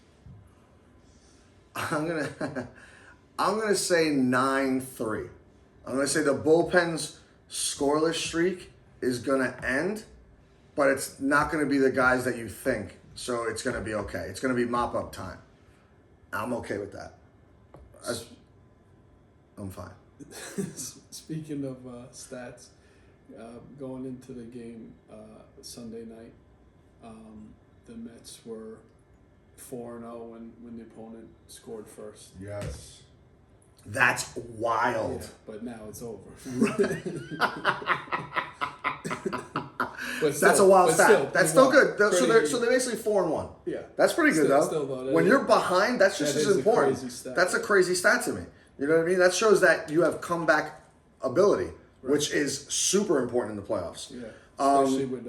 I'm gonna say 9-3. I'm gonna say the bullpen's scoreless streak is gonna end, but it's not gonna be the guys that you think. So it's gonna be okay. It's gonna be mop up time. I'm okay with that. I'm fine. Speaking of stats, going into the game Sunday night, the Mets were 4-0 when the opponent scored first. Yes. That's wild. Yeah, but now it's over. But That's a wild stat. Still, that's still good. So they're basically 4-1. Yeah. That's pretty good Still, though. When you're behind, that's just as important. That's a crazy stat to me. You know what I mean? That shows that you have comeback ability, which is super important in the playoffs. Yeah. Especially with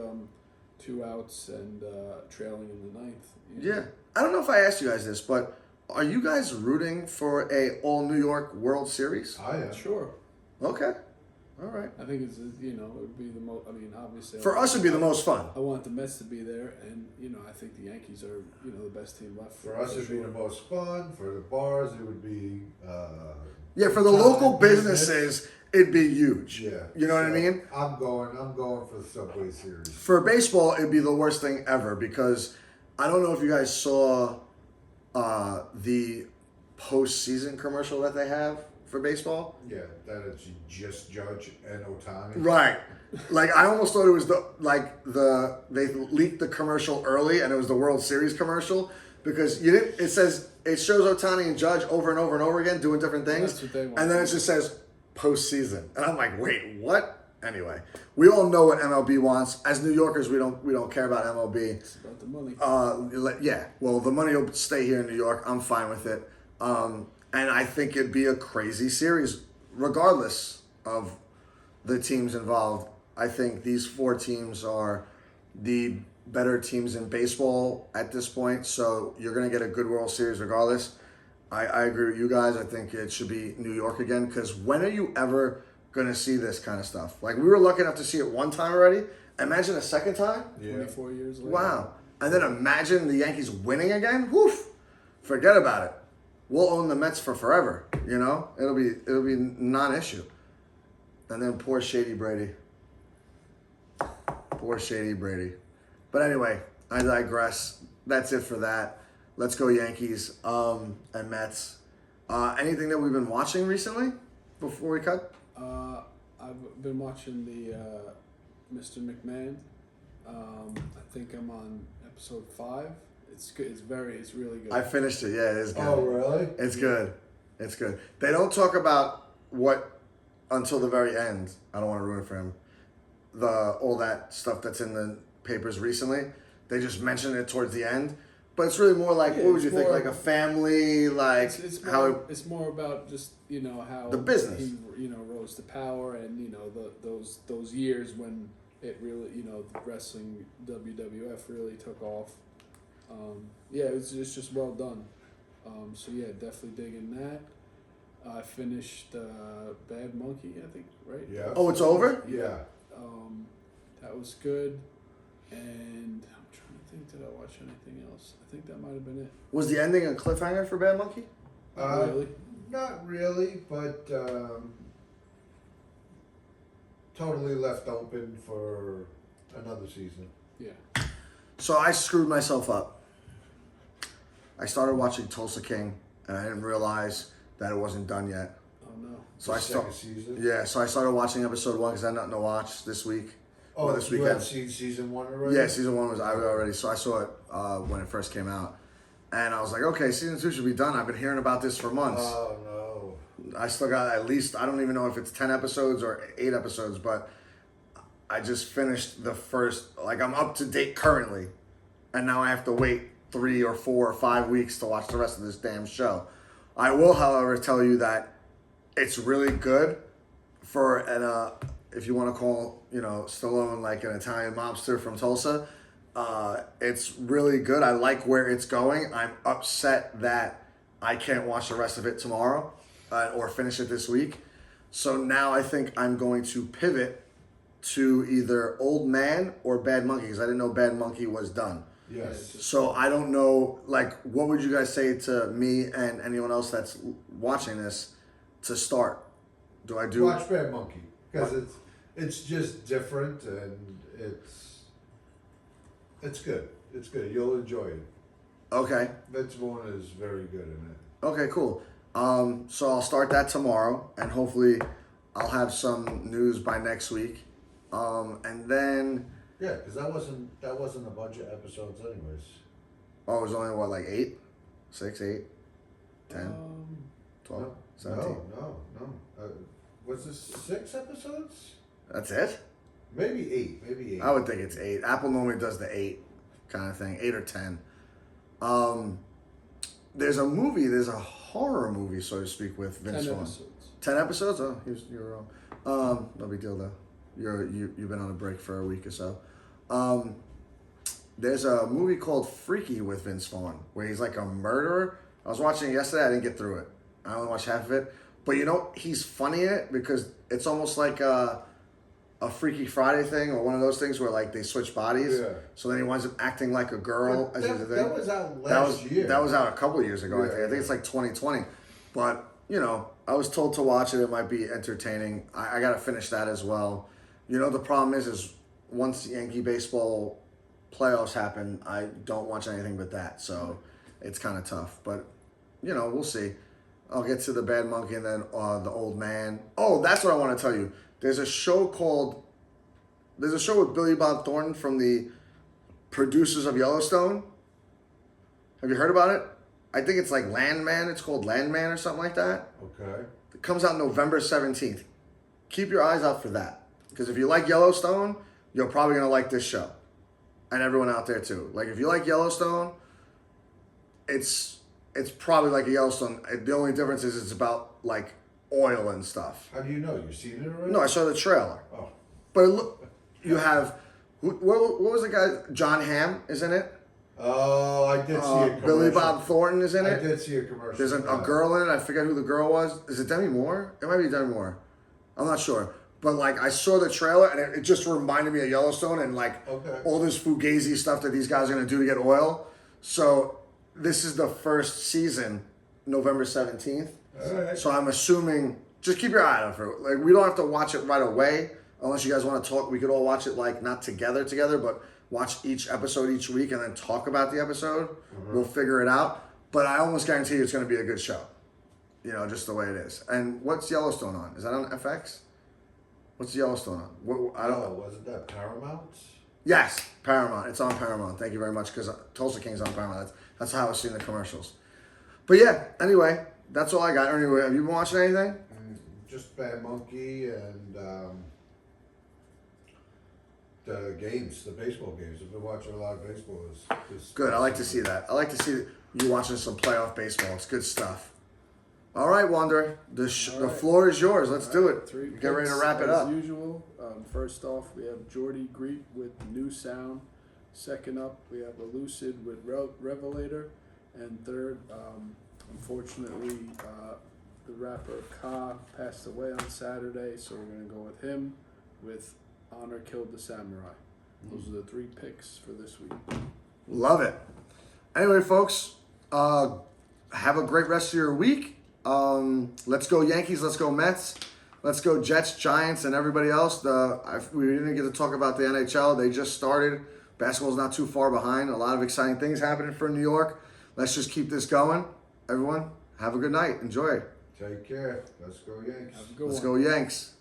2 outs and trailing in the 9th. Yeah. I don't know if I asked you guys this, but are you guys rooting for a all New York World Series? I am. Sure. Okay. All right. I think it's, it would be the most, obviously. For us, it'd be the most fun. I want the Mets to be there, and, I think the Yankees are, the best team left. For us, it'd be the most fun. For the bars, it would be... yeah, for the local businesses, it'd be huge. Yeah. You know what I mean? I'm going for the Subway Series. For baseball, it'd be the worst thing ever, because I don't know if you guys saw the postseason commercial that they have for baseball. Yeah, that it's just Judge and Ohtani. Right. Like, I almost thought it was they leaked the commercial early and it was the World Series commercial, because it shows Ohtani and Judge over and over and over again doing different things. That's what they want. And then it just says postseason. And I'm like, wait, what? Anyway, we all know what MLB wants. As New Yorkers, we don't care about MLB. It's about the money. Yeah. Well, the money will stay here in New York. I'm fine with it. And I think it'd be a crazy series, regardless of the teams involved. I think these 4 teams are the better teams in baseball at this point. So you're going to get a good World Series regardless. I agree with you guys. I think it should be New York again, because when are you ever going to see this kind of stuff? Like, we were lucky enough to see it one time already. Imagine a second time. 24 years later. Wow. And then imagine the Yankees winning again. Woof. Forget about it. We'll own the Mets for forever. You know, it'll be non-issue. And then poor Shady Brady. Poor Shady Brady. But anyway, I digress. That's it for that. Let's go Yankees and Mets. Anything that we've been watching recently before we cut? I've been watching the Mr. McMahon. I think I'm on episode 5. It's good. It's really good. I finished it. Yeah, it is good. Oh, really? It's good. It's good. They don't talk about what until the very end. I don't want to ruin it for him. All that stuff that's in the papers recently. They just mention it towards the end. But it's really more like, what would you think? Like a family, like it's more, how it's more about just how the business. he rose to power, and those years when it really wrestling WWF really took off. It's just well done. So yeah, definitely digging that. I finished Bad Monkey, I think, right? Yeah. Oh, it's over? Yeah. That was good, and I'm trying to think, did I watch anything else? I think that might have been it. Was the ending a cliffhanger for Bad Monkey? Really? Not really, but totally left open for another season. Yeah. So I screwed myself up. I started watching Tulsaking, and I didn't realize that it wasn't done yet. Oh no. So I Second season. Yeah, so I started watching episode 1 because I had nothing to watch this week. Oh, this you weekend. had seen season 1 already? Yeah, season 1 was out already, so I saw it when it first came out. And I was like, okay, season 2 should be done. I've been hearing about this for months. Oh, no. I still got at least, I don't even know if it's 10 episodes or 8 episodes, but I just finished the first, I'm up to date currently. And now I have to wait 3 or 4 or 5 weeks to watch the rest of this damn show. I will, however, tell you that it's really good for an, if you want to call, Stallone like an Italian mobster from Tulsa. It's really good. I like where it's going. I'm upset that I can't watch the rest of it tomorrow or finish it this week. So now I think I'm going to pivot to either Old Man or Bad Monkey, because I didn't know Bad Monkey was done. Yes. So I don't know, what would you guys say to me and anyone else that's watching this to start? Do I do... Watch Bad Monkey, because it's just different, and it's good. It's good. You'll enjoy it. Okay. Vince Vaughn is very good in it. Okay, cool. So I'll start that tomorrow, and hopefully I'll have some news by next week. And then... Yeah, because that wasn't a bunch of episodes anyways. Oh, it was only, 8? 6, 8, 10, 12, 17? No. Was this 6 episodes? That's it? Maybe 8. I would think it's 8. Apple normally does the 8 kind of thing, 8 or 10. There's a horror movie, so to speak, with Vince 10 Vaughn. episodes. 10 episodes? Oh, you were wrong. No big deal though. You've been on a break for a week or so. There's a movie called Freaky with Vince Vaughn where he's like a murderer. I was watching it yesterday. I didn't get through it. I only watched half of it. But he's funny in it because it's almost like a Freaky Friday thing or one of those things where they switch bodies. Yeah. So then he winds up acting like a girl. But as he's a thing. that was out last year. That was out a couple of years ago. Yeah, I think it's 2020. But I was told to watch it. It might be entertaining. I got to finish that as well. The problem is once Yankee baseball playoffs happen, I don't watch anything but that. So it's kind of tough. But, we'll see. I'll get to the Bad Monkey and then the Old Man. Oh, that's what I want to tell you. There's a show with Billy Bob Thornton from the producers of Yellowstone. Have you heard about it? I think it's Landman. It's called Landman or something like that. Okay. It comes out November 17th. Keep your eyes out for that. Because if you like Yellowstone, you're probably going to like this show. And everyone out there too. Like if you like Yellowstone, it's probably like a Yellowstone. The only difference is it's about like oil and stuff. How do you know? You've seen it already? No, I saw the trailer. Oh. But look, you have, what was the guy? John Hamm is in it. Oh, I did see a commercial. Billy Bob Thornton is in it. I did see a commercial. There's a girl in it. I forget who the girl was. Is it Demi Moore? It might be Demi Moore. I'm not sure. But like I saw the trailer and it just reminded me of Yellowstone and like all this fugazi stuff that these guys are gonna do to get oil. So this is the first season, November 17th. All right. So I'm assuming just keep your eye out for it. Like we don't have to watch it right away unless you guys want to talk. We could all watch it like not together, but watch each episode each week and then talk about the episode. We'll figure it out. But I almost guarantee you it's going to be a good show. You know, just the way it is. And what's Yellowstone on? Is that on FX? What's Yellowstone on? I don't know. Wasn't that Paramount? Yes, Paramount. It's on Paramount. Thank you very much because Tulsa King's on Paramount. That's how I was seeing the commercials. But yeah, anyway, that's all I got. Anyway, have you been watching anything? Just Bad Monkey and the games, the baseball games. I've been watching a lot of baseball. This Good. I like to see that. I like to see you watching some playoff baseball. It's good stuff. All right, Wanderer. The floor is yours. Let's do it. Get ready to wrap it up. As usual, first off, we have Jordy Greet with New Sound. Second up, we have Elucid with Revelator. And third, unfortunately, the rapper Ka passed away on Saturday, so we're going to go with him with Honor Killed the Samurai. Those are the 3 picks for this week. Love it. Anyway, folks, have a great rest of your week. Let's go Yankees. Let's go Mets. Let's go Jets, Giants, and everybody else. We didn't get to talk about the NHL. They just started. Basketball's not too far behind. A lot of exciting things happening for New York. Let's just keep this going. Everyone, have a good night. Enjoy. Take care. Let's go Yanks. Have a good Let's one. go Yanks.